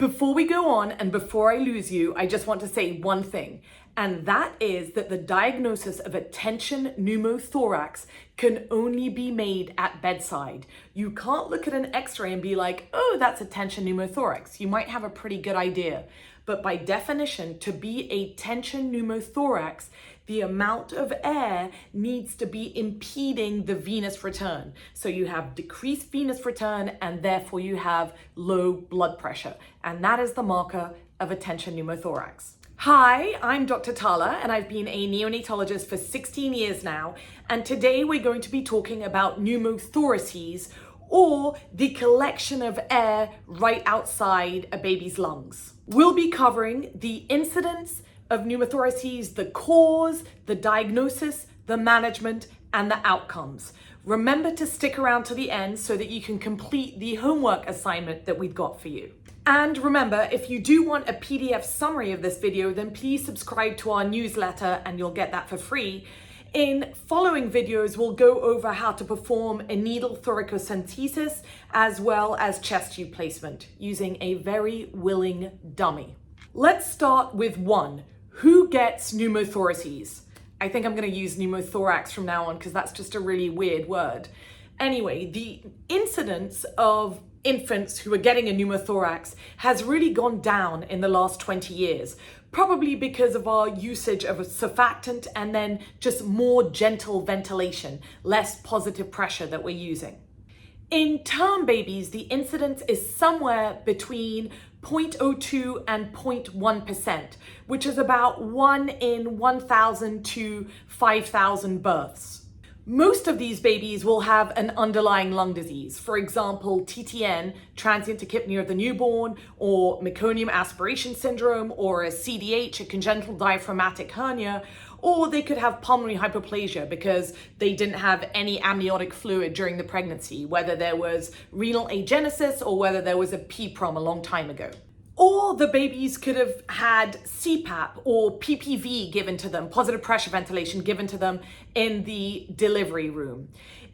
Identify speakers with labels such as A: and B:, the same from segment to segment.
A: Before we go on and before I lose you, I just want to say one thing, and that is that the diagnosis of a tension pneumothorax can only be made at bedside. You can't look at an x-ray and be like, oh, that's a tension pneumothorax. You might have a pretty good idea, but by definition, to be a tension pneumothorax, the amount of air needs to be impeding the venous return. So you have decreased venous return and therefore you have low blood pressure. And that is the marker of a tension pneumothorax. Hi, I'm Dr. Tala and I've been a neonatologist for 16 years now. And today we're going to be talking about pneumothoraces, or the collection of air right outside a baby's lungs. We'll be covering the incidence of pneumothoraces, the cause, the diagnosis, the management, and the outcomes. Remember to stick around to the end so that you can complete the homework assignment that we've got for you. And remember, if you do want a PDF summary of this video, then please subscribe to our newsletter and you'll get that for free. In following videos, we'll go over how to perform a needle thoracocentesis as well as chest tube placement using a very willing dummy. Let's start with one. Who gets pneumothoraces? I think I'm going to use pneumothorax from now on because that's just a really weird word. Anyway, the incidence of infants who are getting a pneumothorax has really gone down in the last 20 years, probably because of our usage of a surfactant and then just more gentle ventilation, less positive pressure that we're using. In term babies, the incidence is somewhere between 0.02 and 0.1%, which is about 1 in 1,000 to 5,000 births. Most of these babies will have an underlying lung disease, for example, TTN, transient tachypnea of the newborn, or meconium aspiration syndrome, or a CDH, a congenital diaphragmatic hernia, or they could have pulmonary hypoplasia because they didn't have any amniotic fluid during the pregnancy, whether there was renal agenesis or whether there was a PPROM a long time ago. Or the babies could have had CPAP or PPV given to them, positive pressure ventilation given to them in the delivery room.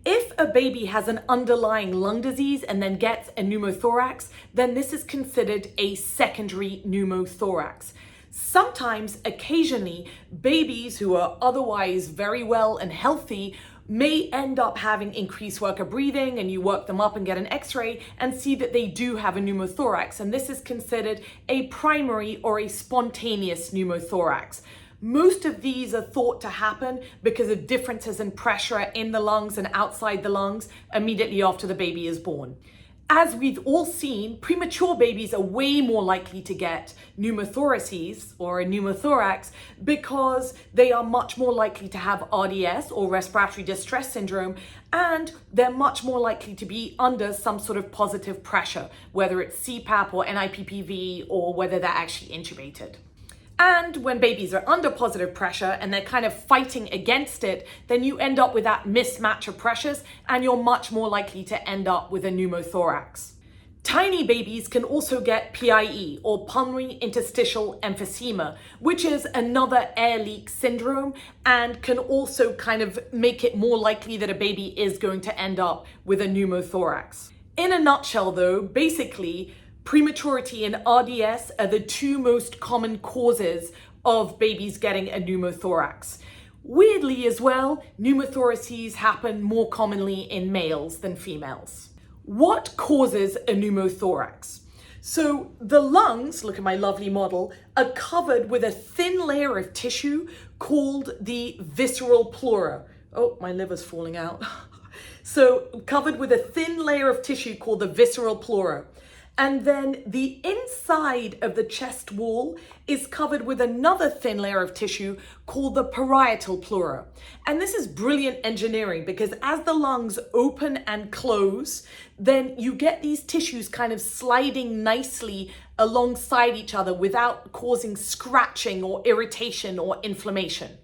A: If a baby has an underlying lung disease and then gets a pneumothorax, then this is considered a secondary pneumothorax. Sometimes, occasionally, babies who are otherwise very well and healthy may end up having increased worker breathing, and you work them up and get an x-ray and see that they do have a pneumothorax, and this is considered a primary or a spontaneous pneumothorax. Most of these are thought to happen because of differences in pressure in the lungs and outside the lungs immediately after the baby is born. As we've all seen, premature babies are way more likely to get pneumothoraces or a pneumothorax because they are much more likely to have RDS or respiratory distress syndrome, and they're much more likely to be under some sort of positive pressure, whether it's CPAP or NIPPV or whether they're actually intubated. And when babies are under positive pressure and they're kind of fighting against it, then you end up with that mismatch of pressures and you're much more likely to end up with a pneumothorax. Tiny babies can also get PIE, or pulmonary interstitial emphysema, which is another air leak syndrome and can also kind of make it more likely that a baby is going to end up with a pneumothorax. In a nutshell though, basically, prematurity and RDS are the two most common causes of babies getting a pneumothorax. Weirdly as well, pneumothoraces happen more commonly in males than females. What causes a pneumothorax? So the lungs, look at my lovely model, are covered with a thin layer of tissue called the visceral pleura. Oh, my liver's falling out. So covered with a thin layer of tissue called the visceral pleura. And then the inside of the chest wall is covered with another thin layer of tissue called the parietal pleura. And this is brilliant engineering because as the lungs open and close, then you get these tissues kind of sliding nicely alongside each other without causing scratching or irritation or inflammation.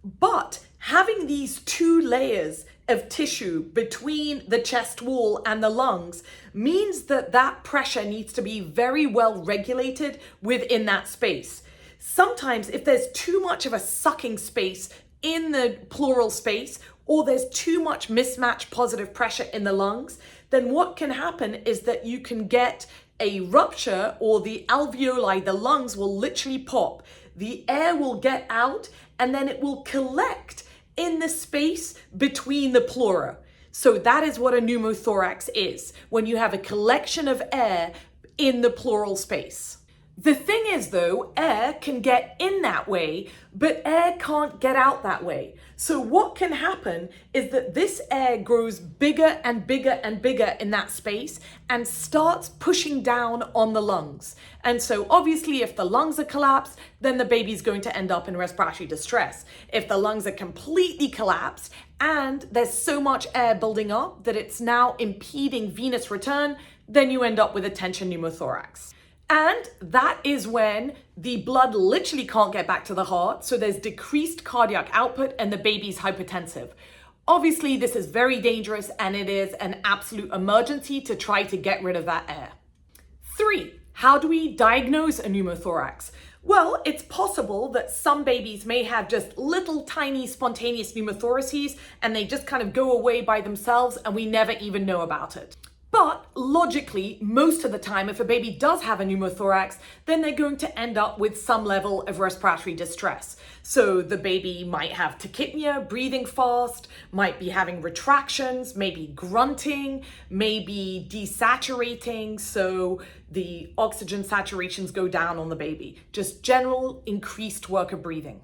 A: But having these two layers of tissue between the chest wall and the lungs means that that pressure needs to be very well regulated within that space. Sometimes if there's too much of a sucking space in the pleural space, or there's too much mismatched positive pressure in the lungs, then what can happen is that you can get a rupture or the alveoli, the lungs will literally pop. The air will get out and then it will collect in the space between the pleura. So that is what a pneumothorax is, when you have a collection of air in the pleural space. The thing is though, air can get in that way, but air can't get out that way. So what can happen is that this air grows bigger and bigger and bigger in that space and starts pushing down on the lungs. And so obviously if the lungs are collapsed, then the baby's going to end up in respiratory distress. If the lungs are completely collapsed and there's so much air building up that it's now impeding venous return, then you end up with a tension pneumothorax. And that is when the blood literally can't get back to the heart, so there's decreased cardiac output and the baby's hypertensive. Obviously, this is very dangerous and it is an absolute emergency to try to get rid of that air. 3, how do we diagnose a pneumothorax? Well, it's possible that some babies may have just little tiny spontaneous pneumothoraces and they just kind of go away by themselves and we never even know about it. But logically, most of the time, if a baby does have a pneumothorax, then they're going to end up with some level of respiratory distress. So the baby might have tachypnea, breathing fast, might be having retractions, maybe grunting, maybe desaturating, so the oxygen saturations go down on the baby. Just general increased work of breathing.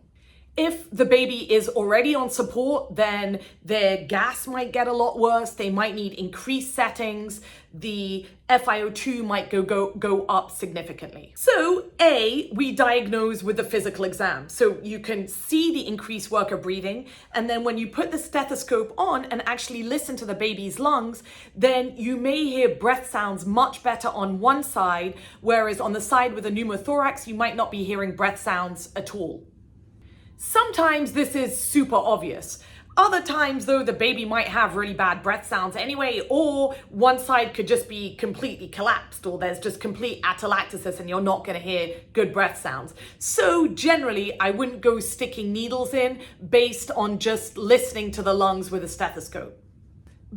A: If the baby is already on support, then their gas might get a lot worse. They might need increased settings. The FiO2 might go up significantly. So A, we diagnose with the physical exam. So you can see the increased work of breathing. And then when you put the stethoscope on and actually listen to the baby's lungs, then you may hear breath sounds much better on one side, whereas on the side with a pneumothorax, you might not be hearing breath sounds at all. Sometimes this is super obvious. Other times though, the baby might have really bad breath sounds anyway, or one side could just be completely collapsed, or there's just complete atelectasis and you're not going to hear good breath sounds. So generally, I wouldn't go sticking needles in based on just listening to the lungs with a stethoscope.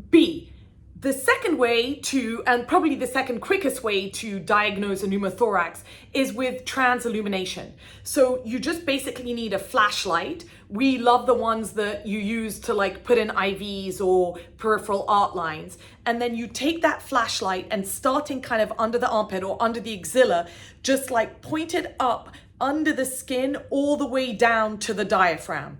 A: B, the second way to, and probably the second quickest way to diagnose a pneumothorax is with transillumination. So you just basically need a flashlight. We love the ones that you use to like put in IVs or peripheral art lines. And then you take that flashlight and starting kind of under the armpit or under the axilla, just like point it up under the skin all the way down to the diaphragm.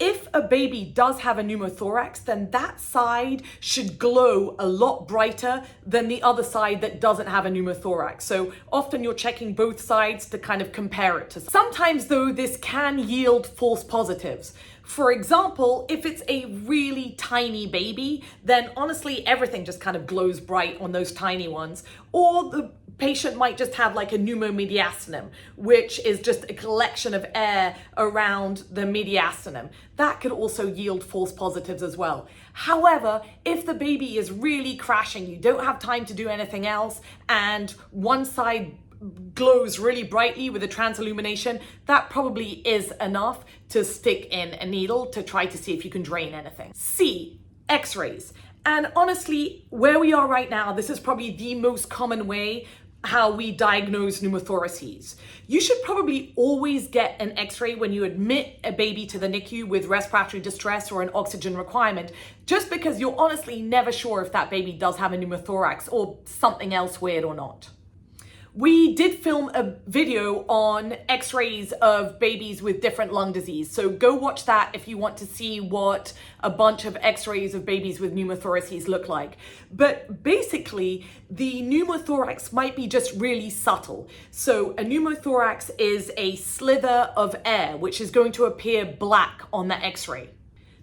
A: If a baby does have a pneumothorax, then that side should glow a lot brighter than the other side that doesn't have a pneumothorax. So often you're checking both sides to kind of compare it to. Sometimes though, this can yield false positives. For example, if it's a really tiny baby, then honestly, everything just kind of glows bright on those tiny ones. Or the patient might just have like a pneumomediastinum, which is just a collection of air around the mediastinum. That could also yield false positives as well. However, if the baby is really crashing, you don't have time to do anything else, and one side glows really brightly with a transillumination, that probably is enough to stick in a needle to try to see if you can drain anything. C, X-rays. And honestly, where we are right now, this is probably the most common way how we diagnose pneumothoraces. You should probably always get an X-ray when you admit a baby to the NICU with respiratory distress or an oxygen requirement, just because you're honestly never sure if that baby does have a pneumothorax or something else weird or not. We did film a video on X-rays of babies with different lung disease. So go watch that if you want to see what a bunch of X-rays of babies with pneumothoraces look like. But basically, the pneumothorax might be just really subtle. So a pneumothorax is a slither of air, which is going to appear black on the X-ray.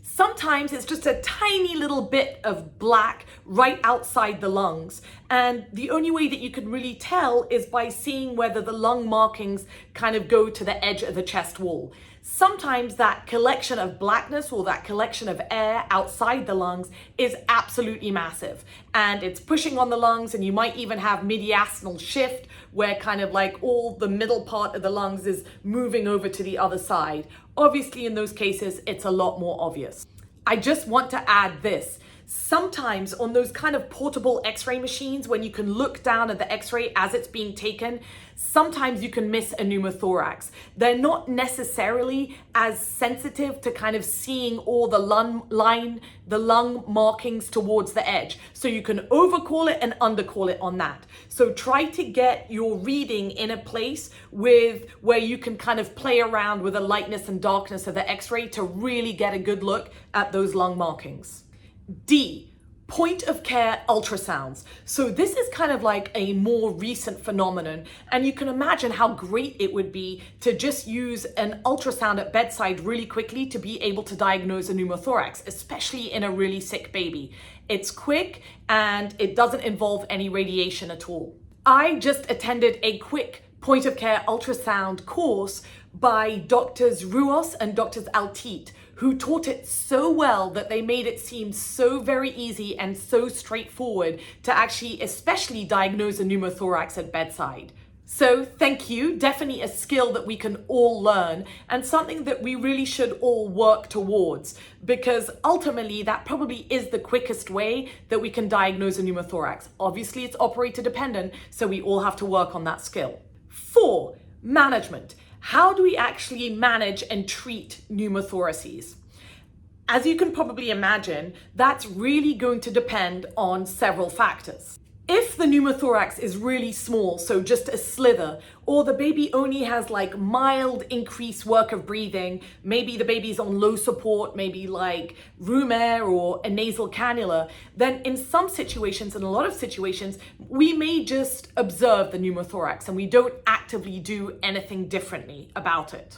A: Sometimes it's just a tiny little bit of black right outside the lungs. And the only way that you can really tell is by seeing whether the lung markings kind of go to the edge of the chest wall. Sometimes that collection of blackness or that collection of air outside the lungs is absolutely massive. And it's pushing on the lungs, and you might even have mediastinal shift where kind of like all the middle part of the lungs is moving over to the other side. Obviously, in those cases, it's a lot more obvious. I just want to add this. Sometimes on those kind of portable x-ray machines, when you can look down at the x-ray as it's being taken, sometimes you can miss a pneumothorax. They're not necessarily as sensitive to kind of seeing all the lung markings towards the edge. So you can overcall it and undercall it on that. So try to get your reading in a place where you can kind of play around with the lightness and darkness of the x-ray to really get a good look at those lung markings. D, point of care ultrasounds. So this is kind of like a more recent phenomenon, and you can imagine how great it would be to just use an ultrasound at bedside really quickly to be able to diagnose a pneumothorax, especially in a really sick baby. It's quick and it doesn't involve any radiation at all. I just attended a quick point of care ultrasound course by Drs. Ruos and Drs. Altit, who taught it so well that they made it seem so very easy and so straightforward to actually especially diagnose a pneumothorax at bedside. So thank you, definitely a skill that we can all learn and something that we really should all work towards, because ultimately that probably is the quickest way that we can diagnose a pneumothorax. Obviously it's operator dependent, so we all have to work on that skill. 4, management. How do we actually manage and treat pneumothoraces? As you can probably imagine, that's really going to depend on several factors. If the pneumothorax is really small, so just a slither, or the baby only has like mild increased work of breathing, maybe the baby's on low support, maybe like room air or a nasal cannula, then in some situations, in a lot of situations, we may just observe the pneumothorax and we don't actively do anything differently about it.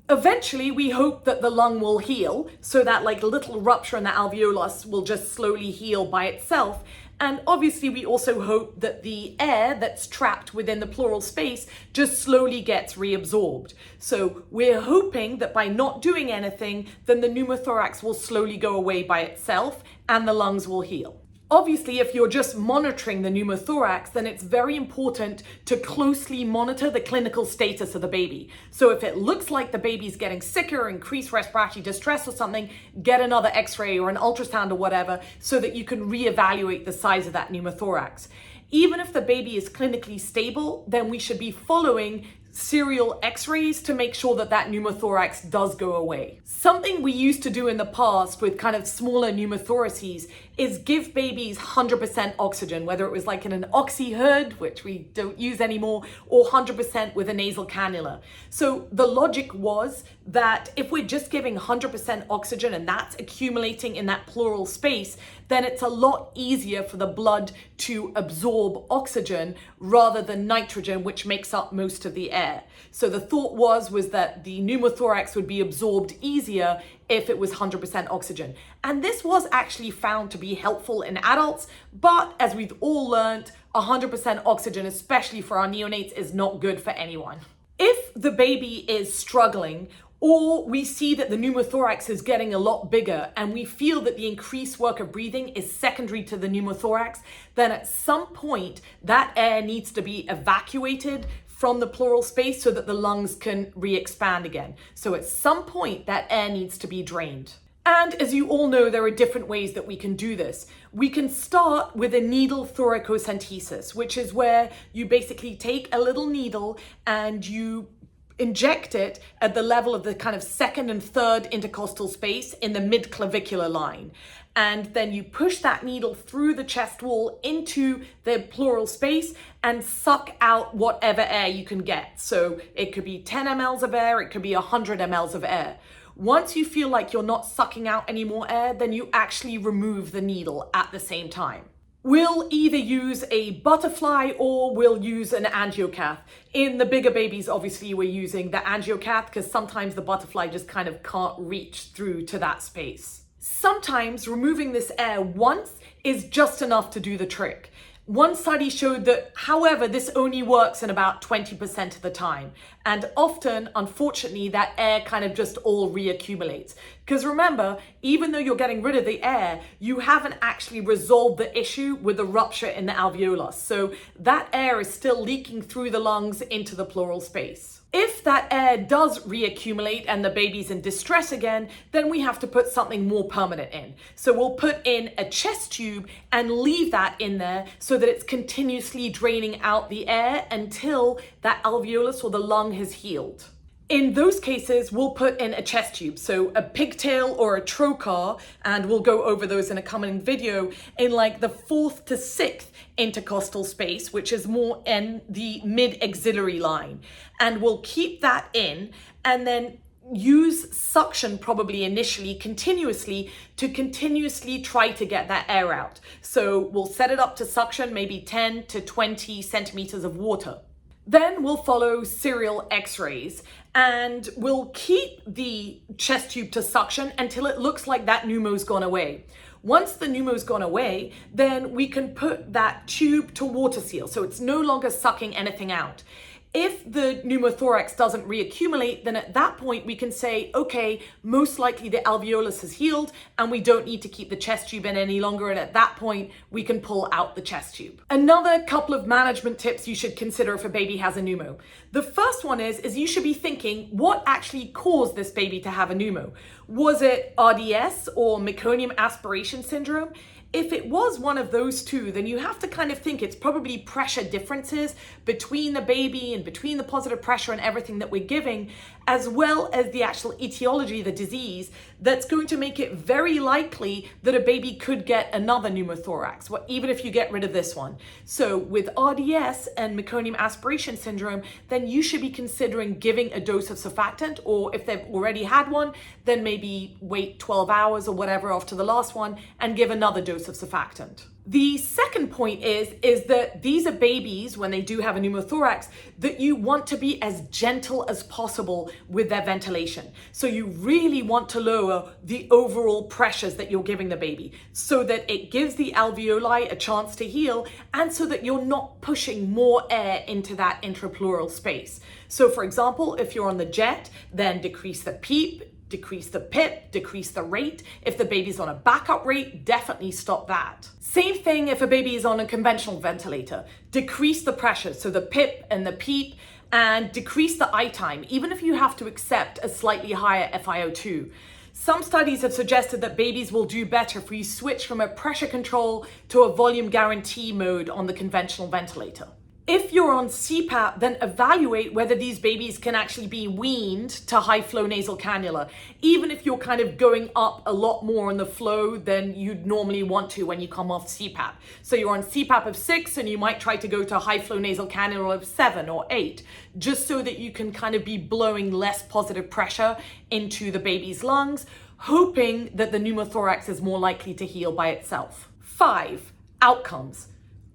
A: Eventually, we hope that the lung will heal, so that like a little rupture in the alveolus will just slowly heal by itself. And obviously, we also hope that the air that's trapped within the pleural space just slowly gets reabsorbed. So we're hoping that by not doing anything, then the pneumothorax will slowly go away by itself and the lungs will heal. Obviously, if you're just monitoring the pneumothorax, then it's very important to closely monitor the clinical status of the baby. So if it looks like the baby's getting sicker, increased respiratory distress or something, get another x-ray or an ultrasound or whatever so that you can reevaluate the size of that pneumothorax. Even if the baby is clinically stable, then we should be following serial x-rays to make sure that that pneumothorax does go away. Something we used to do in the past with kind of smaller pneumothoraces is give babies 100% oxygen, whether it was like in an oxy hood, which we don't use anymore, or 100% with a nasal cannula. So the logic was that if we're just giving 100% oxygen and that's accumulating in that pleural space, then it's a lot easier for the blood to absorb oxygen rather than nitrogen, which makes up most of the air. So the thought was that the pneumothorax would be absorbed easier if it was 100% oxygen. And this was actually found to be helpful in adults, but as we've all learned, 100% oxygen, especially for our neonates, is not good for anyone. If the baby is struggling, or we see that the pneumothorax is getting a lot bigger and we feel that the increased work of breathing is secondary to the pneumothorax, then at some point that air needs to be evacuated from the pleural space so that the lungs can re-expand again. So at some point that air needs to be drained. And as you all know, there are different ways that we can do this. We can start with a needle thoracocentesis, which is where you basically take a little needle and you inject it at the level of the kind of second and third intercostal space in the mid-clavicular line. And then you push that needle through the chest wall into the pleural space and suck out whatever air you can get. So it could be 10 mLs of air, it could be 100 mLs of air. Once you feel like you're not sucking out any more air, then you actually remove the needle at the same time. We'll either use a butterfly or we'll use an angiocath. In the bigger babies, obviously, we're using the angiocath because sometimes the butterfly just kind of can't reach through to that space. Sometimes removing this air once is just enough to do the trick. One study showed that, however, this only works in about 20% of the time. And often, unfortunately, that air kind of just all reaccumulates. Because remember, even though you're getting rid of the air, you haven't actually resolved the issue with the rupture in the alveolus. So that air is still leaking through the lungs into the pleural space. If that air does reaccumulate and the baby's in distress again, then we have to put something more permanent in. So we'll put in a chest tube and leave that in there so that it's continuously draining out the air until that alveolus or the lung has healed. In those cases, we'll put in a chest tube, so a pigtail or a trocar, and we'll go over those in a coming video, in like the 4th to 6th intercostal space, which is more in the mid-axillary line. And we'll keep that in and then use suction probably initially continuously to continuously try to get that air out. So we'll set it up to suction maybe 10 to 20 centimeters of water. Then we'll follow serial x-rays and we'll keep the chest tube to suction until it looks like that pneumo's gone away. Once the pneumo's gone away, then we can put that tube to water seal, so it's no longer sucking anything out. If the pneumothorax doesn't reaccumulate, then at that point we can say, okay, most likely the alveolus has healed and we don't need to keep the chest tube in any longer. And at that point, we can pull out the chest tube. Another couple of management tips you should consider if a baby has a pneumo. The first one is you should be thinking, what actually caused this baby to have a pneumo? Was it RDS or meconium aspiration syndrome? If it was one of those two, then you have to kind of think it's probably pressure differences between the baby and between the positive pressure and everything that we're giving, as well as the actual etiology of the disease, that's going to make it very likely that a baby could get another pneumothorax, even if you get rid of this one. So with RDS and meconium aspiration syndrome, then you should be considering giving a dose of surfactant, or if they've already had one, then maybe wait 12 hours or whatever after the last one and give another dose of surfactant. The second point is that these are babies, when they do have a pneumothorax, that you want to be as gentle as possible with their ventilation. So you really want to lower the overall pressures that you're giving the baby so that it gives the alveoli a chance to heal and so that you're not pushing more air into that intrapleural space. So for example, if you're on the jet, then decrease the PEEP, decrease the PIP, decrease the rate. If the baby's on a backup rate, definitely stop that. Same thing if a baby is on a conventional ventilator. Decrease the pressure, so the PIP and the PEEP, and decrease the I time, even if you have to accept a slightly higher FiO2. Some studies have suggested that babies will do better if we switch from a pressure control to a volume guarantee mode on the conventional ventilator. If you're on CPAP, then evaluate whether these babies can actually be weaned to high flow nasal cannula, even if you're kind of going up a lot more on the flow than you'd normally want to when you come off CPAP. So you're on CPAP of 6 and you might try to go to high flow nasal cannula of 7 or 8, just so that you can kind of be blowing less positive pressure into the baby's lungs, hoping that the pneumothorax is more likely to heal by itself. 5, outcomes.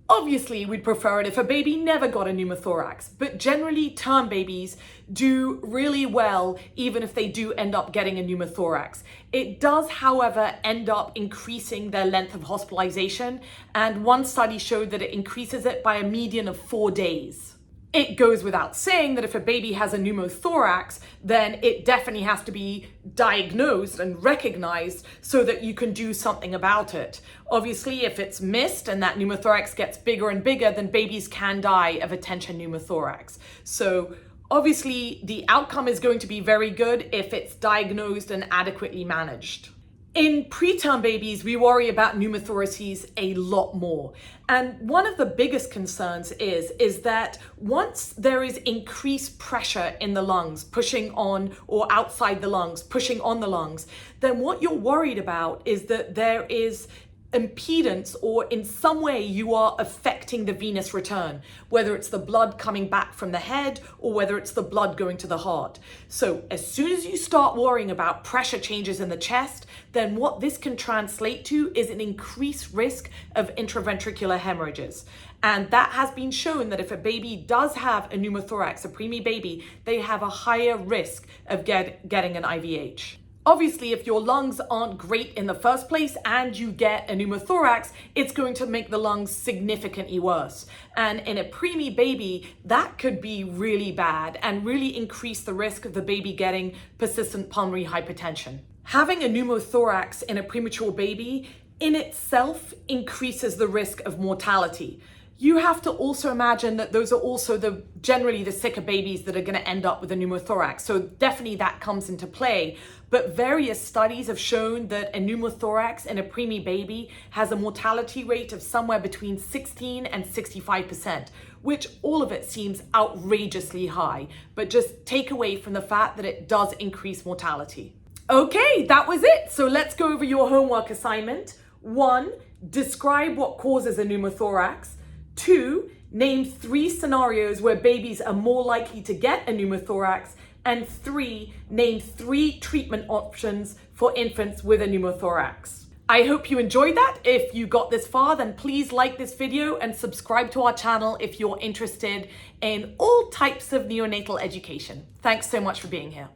A: Obviously, we'd prefer it if a baby never got a pneumothorax, but generally term babies do really well even if they do end up getting a pneumothorax. It does, however, end up increasing their length of hospitalization, and one study showed that it increases it by a median of 4 days. It goes without saying that if a baby has a pneumothorax, then it definitely has to be diagnosed and recognized so that you can do something about it. Obviously, if it's missed and that pneumothorax gets bigger and bigger, then babies can die of a tension pneumothorax. So obviously, the outcome is going to be very good if it's diagnosed and adequately managed. In preterm babies, we worry about pneumothoraces a lot more. And one of the biggest concerns is that once there is increased pressure in the lungs, pushing on, or outside the lungs, pushing on the lungs, then what you're worried about is that there is impedance, or in some way you are affecting the venous return, whether it's the blood coming back from the head or whether it's the blood going to the heart. So as soon as you start worrying about pressure changes in the chest, then what this can translate to is an increased risk of intraventricular hemorrhages. And that has been shown that if a baby does have a pneumothorax, a preemie baby, they have a higher risk of getting an IVH. Obviously, if your lungs aren't great in the first place and you get a pneumothorax, it's going to make the lungs significantly worse. And in a preemie baby, that could be really bad and really increase the risk of the baby getting persistent pulmonary hypertension. Having a pneumothorax in a premature baby in itself increases the risk of mortality. You have to also imagine that those are also generally the sicker babies that are going to end up with a pneumothorax. So definitely that comes into play. But various studies have shown that a pneumothorax in a preemie baby has a mortality rate of somewhere between 16 and 65%, which all of it seems outrageously high. But just take away from the fact that it does increase mortality. Okay, that was it. So let's go over your homework assignment. 1, describe what causes a pneumothorax. 2, name 3 scenarios where babies are more likely to get a pneumothorax. And 3, name 3 treatment options for infants with a pneumothorax. I hope you enjoyed that. If you got this far, then please like this video and subscribe to our channel if you're interested in all types of neonatal education. Thanks so much for being here.